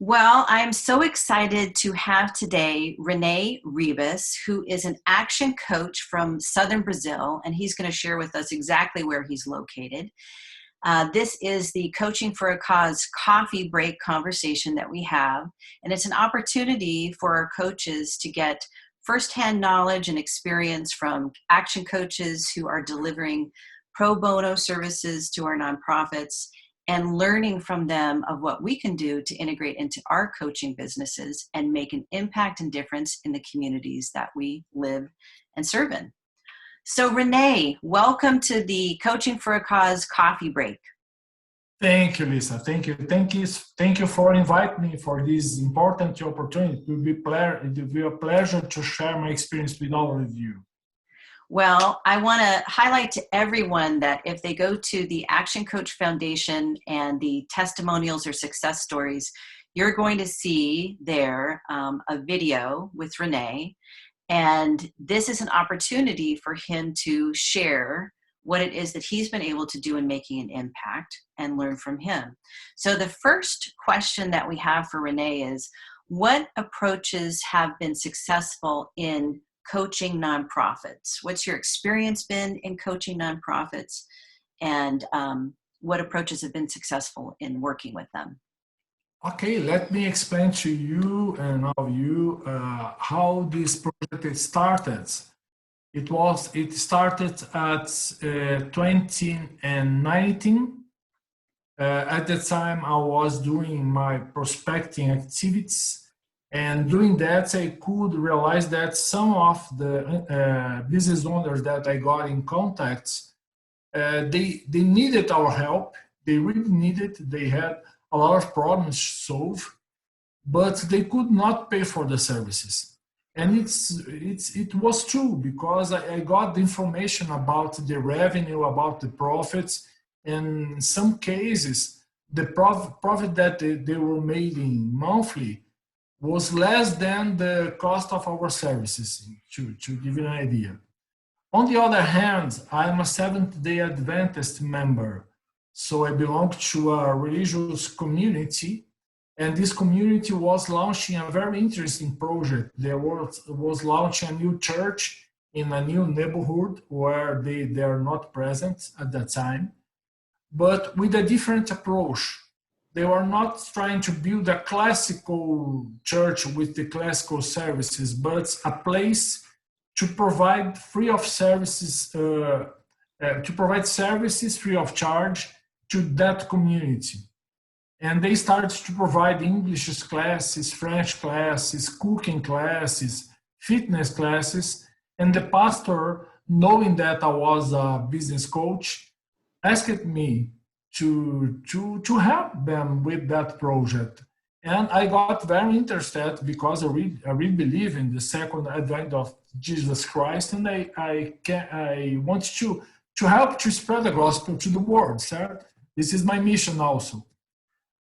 Well, I'm so excited to have today Rene Ribas, who is an action coach from southern Brazil, and he's going to share with us exactly where he's located. This is the Coaching for a Cause coffee break conversation that we have, and it's an opportunity for our coaches to get firsthand knowledge and experience from action coaches who are delivering pro bono services to our nonprofits and learning from them of what we can do to integrate into our coaching businesses and make an impact and difference in the communities that we live and serve in. So Rene, welcome to the Coaching for a Cause coffee break. Thank you, Lisa. Thank you. Thank you for inviting me for this important opportunity. It will be a pleasure to share my experience with all of you. Well, I want to highlight to everyone that if they go to the Action Coach Foundation and the testimonials or success stories, you're going to see there a video with Rene. And this is an opportunity for him to share what it is that he's been able to do in making an impact and learn from him. So the first question that we have for Rene is, what approaches have been successful in coaching nonprofits? What's your experience been in coaching nonprofits, and what approaches have been successful in working with them? Okay, let me explain to you and all of you how this project started. It started at 2019. At the time, I was doing my prospecting activities. And doing that, I could realize that some of the business owners that I got in contact, they needed our help. They really needed. They had a lot of problems to solve, but they could not pay for the services. And it was true, because I got the information about the revenue, about the profits. And in some cases, the profit that they were making monthly was less than the cost of our services, to give you an idea. On the other hand, I am a Seventh-day Adventist member, so I belong to a religious community, and this community was launching a very interesting project. They was launching a new church in a new neighborhood where they are not present at that time, but with a different approach. They were not trying to build a classical church with the classical services, but a place to provide free of services, to provide services free of charge to that community. And they started to provide English classes, French classes, cooking classes, fitness classes. And the pastor, knowing that I was a business coach, asked me to help them with that project. And I got very interested, because I really believe in the second advent of Jesus Christ, and I want to help to spread the gospel to the world, sir. This is my mission also.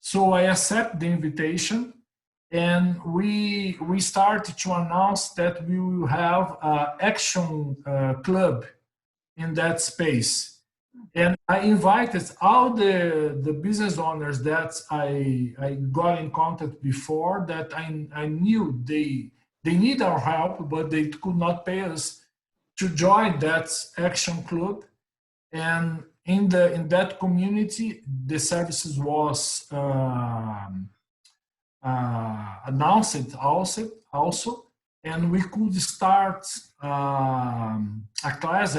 So I accept the invitation, and we started to announce that we will have an action club in that space. And I invited all the business owners that I got in contact before, that I knew they need our help, but they could not pay us, to join that action club. And in that community, the services was announced also. And we could start a class,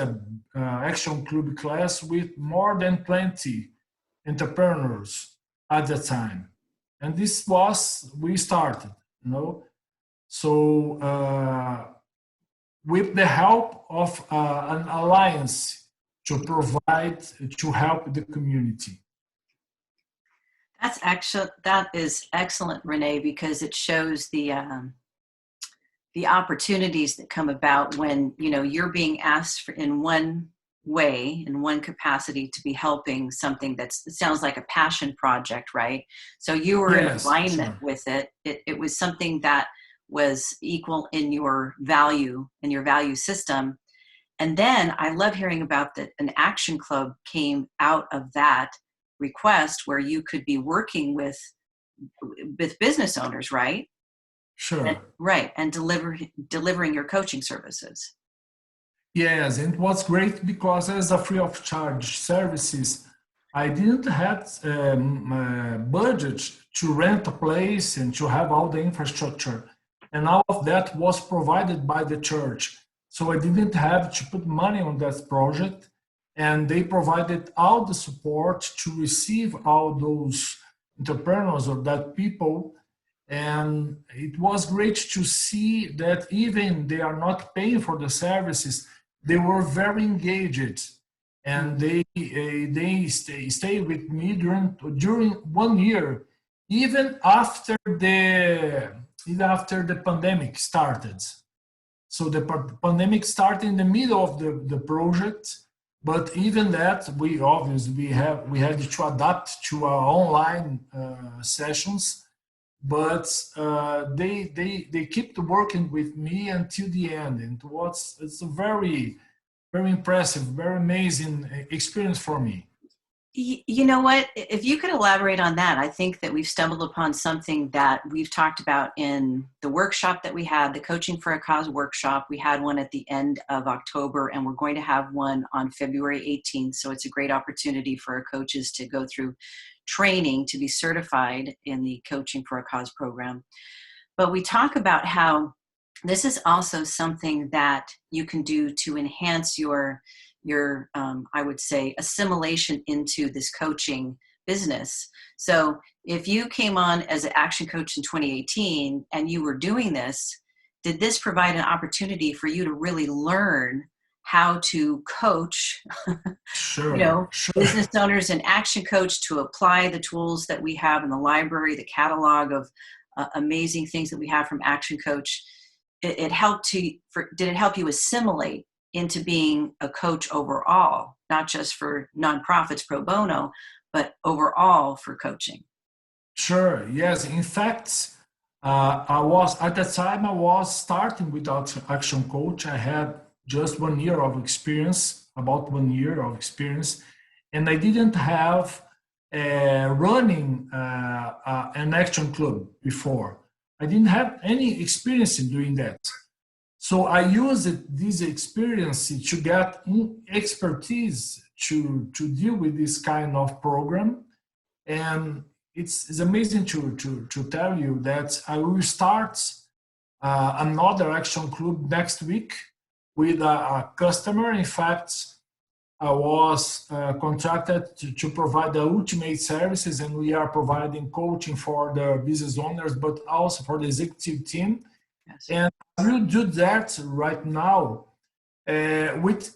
action club class, with more than 20 entrepreneurs at the time. And this was, we started, So with the help of an alliance to help the community. That is excellent, Rene, because it shows the opportunities that come about when, you're being asked for, in one way, in one capacity, to be helping something it sounds like a passion project, right? So you were in alignment with it. It was something that was equal in your value system. And then I love hearing about that an action club came out of that request, where you could be working with with business owners, right? Sure. Right, and delivering your coaching services. Yes, and it was great because as a free of charge services, I didn't have budget to rent a place and to have all the infrastructure. And all of that was provided by the church. So I didn't have to put money on that project. And they provided all the support to receive all those entrepreneurs or that people. And it was great to see that even they are not paying for the services, they were very engaged, and they stay with me during 1 year, even after the pandemic started. So the pandemic started in the middle of the project, but even that we obviously we had to adapt to our online sessions. But they kept working with me until the end, and it's a very impressive, very amazing experience for me. You know what? If you could elaborate on that, I think that we've stumbled upon something that we've talked about in the workshop that we had, the Coaching for a Cause workshop. We had one at the end of October, and we're going to have one on February 18th. So it's a great opportunity for our coaches to go through training to be certified in the Coaching for a Cause program. But we talk about how this is also something that you can do to enhance your I would say, assimilation into this coaching business. So if you came on as an action coach in 2018 and you were doing this, did this provide an opportunity for you to really learn how to coach, Sure. business owners and action coach to apply the tools that we have in the library, the catalog of amazing things that we have from Action Coach? Did it help you assimilate into being a coach overall, not just for nonprofits pro bono, but overall for coaching? Sure. Yes. In fact, I was at the time I was starting with Action Coach. I had just 1 year of experience, about 1 year of experience, and I didn't have running an action club before. I didn't have any experience in doing that. So I used this experience to get expertise to deal with this kind of program. And it's amazing to tell you that I will start another action club next week with a customer. In fact, I was contracted to provide the ultimate services, and we are providing coaching for the business owners, but also for the executive team. Yes. And I will do that right now with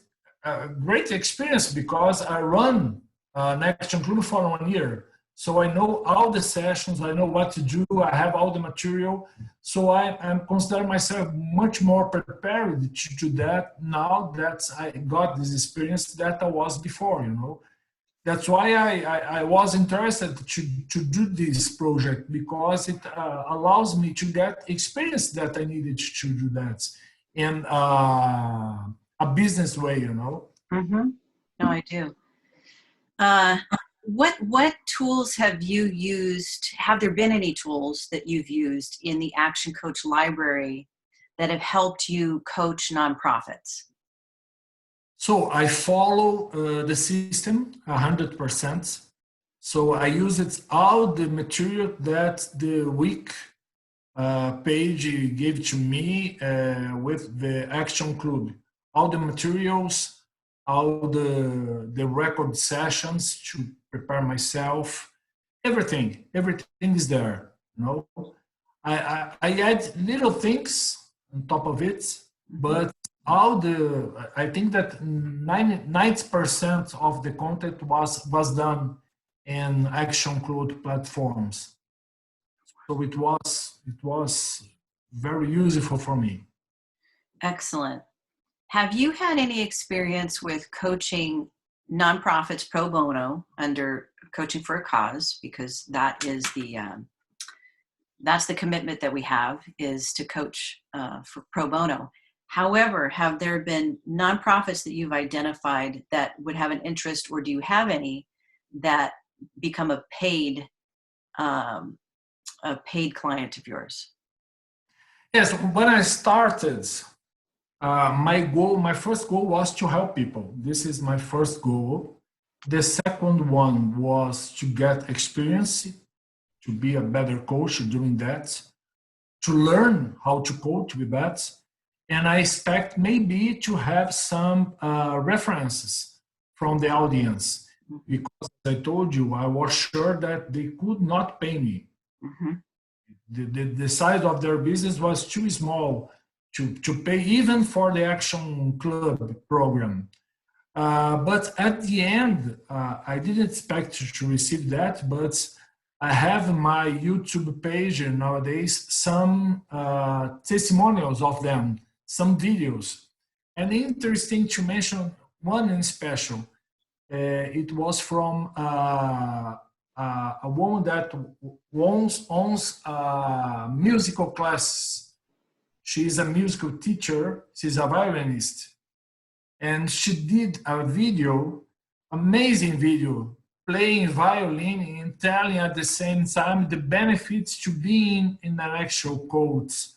great experience because I run an action club for 1 year. So I know all the sessions, I know what to do, I have all the material. So I'm considering myself much more prepared to do that now that I got this experience that I was before, That's why I was interested to do this project, because it allows me to get experience that I needed to do that in a business way, Mm-hmm. No, I do. What tools have you used? Have there been any tools that you've used in the Action Coach library that have helped you coach nonprofits? So I follow the system 100%. So I use all the material that the week page gave to me with the Action Club. All the materials, all the record sessions to prepare myself, everything is there. I add little things on top of it, but I think that 90% of the content was done in Action Code platforms. So it was very useful for me. Excellent. Have you had any experience with coaching nonprofits pro bono under Coaching for a Cause? Because that is that's the commitment that we have, is to coach for pro bono. However, have there been nonprofits that you've identified that would have an interest, or do you have any that become a paid a paid client of yours? Yes, when I started, my first goal was to help people. This is my first goal. The second one was to get experience, to be a better coach doing that, to learn how to coach with that. And I expect maybe to have some references from the audience, because as I told you, I was sure that they could not pay me. Mm-hmm. The size of their business was too small to pay even for the Action Club program. But at the end, I didn't expect to receive that, but I have my YouTube page nowadays, some testimonials of them, some videos. And interesting to mention one in special. It was from a woman that owns musical classes. She's a musical teacher. She's a violinist. And she did a video, amazing video, playing violin and telling at the same time the benefits to being in an actual coach,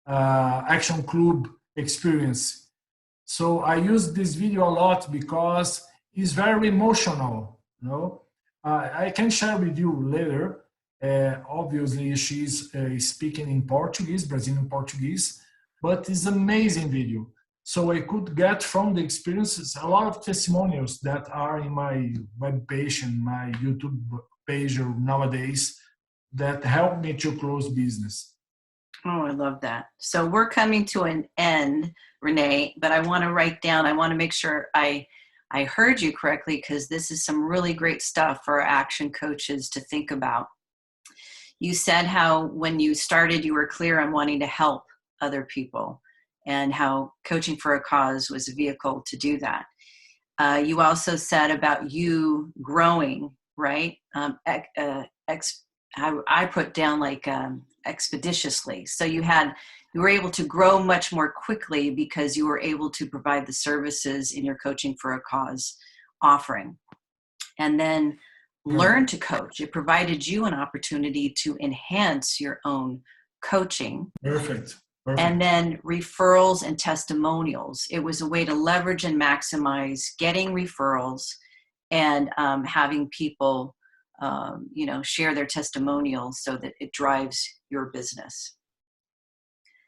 action club experience. So I use this video a lot because it's very emotional. You know, I can share with you later. Obviously, she's speaking in Portuguese, Brazilian Portuguese, but it's an amazing video. So I could get from the experiences a lot of testimonials that are in my web page and my YouTube page nowadays that help me to close business. Oh, I love that. So we're coming to an end, Rene, but I want to write down, I want to make sure I heard you correctly, because this is some really great stuff for our action coaches to think about. You said how when you started, you were clear on wanting to help other people, and how coaching for a cause was a vehicle to do that. You also said about you growing, right? I put down like expeditiously. So you were able to grow much more quickly because you were able to provide the services in your coaching for a cause offering. And then learn to coach. It provided you an opportunity to enhance your own coaching. Perfect. And then referrals and testimonials. It was a way to leverage and maximize getting referrals and having people, share their testimonials so that it drives your business.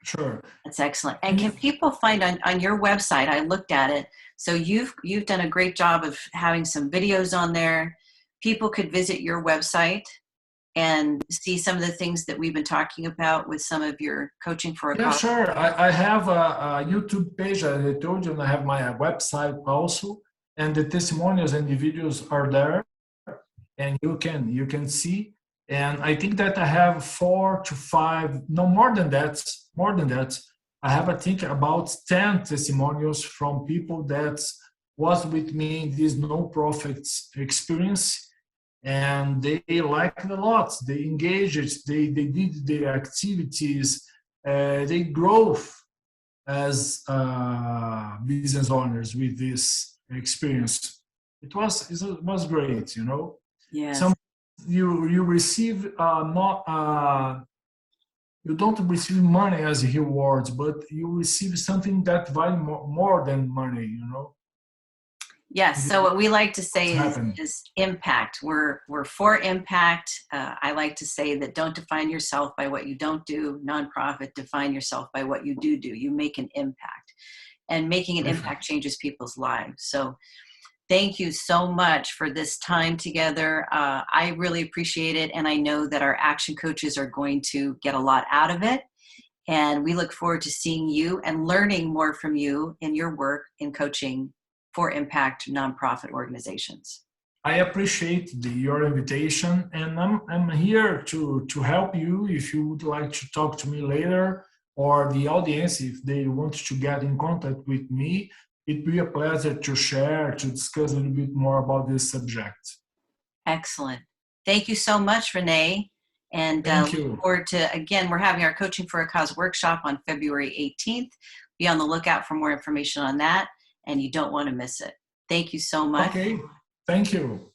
Sure. That's excellent. And can people find on your website? I looked at it. So you've done a great job of having some videos on there. People could visit your website and see some of the things that we've been talking about with some of your coaching for a cause. Sure. I have a YouTube page, as I told you, and I have my website also, and the testimonials and the videos are there, and you can see. And I think that I have 4 to 5, no more than that. I have, I think, about 10 testimonials from people that was with me in this no-profit experience. And they liked it a lot. They engaged, they did the activities, they grow as business owners with this experience. It was great, you know. Yes. Some you receive you don't receive money as rewards, but you receive something that value more than money, you know. Yes. So what we like to say is impact. We're for impact. I like to say that don't define yourself by what you don't do. Nonprofit, define yourself by what you do. You make an impact, and making an impact changes people's lives. So thank you so much for this time together. I really appreciate it. And I know that our action coaches are going to get a lot out of it. And we look forward to seeing you and learning more from you in your work in coaching for impact nonprofit organizations. I appreciate your invitation, and I'm here to help you if you would like to talk to me later, or the audience if they want to get in contact with me. It'd be a pleasure to share, to discuss a little bit more about this subject. Excellent. Thank you so much, Rene. And look forward to, again, we're having our Coaching for a Cause workshop on February 18th. Be on the lookout for more information on that, and you don't want to miss it. Thank you so much. Okay, thank you.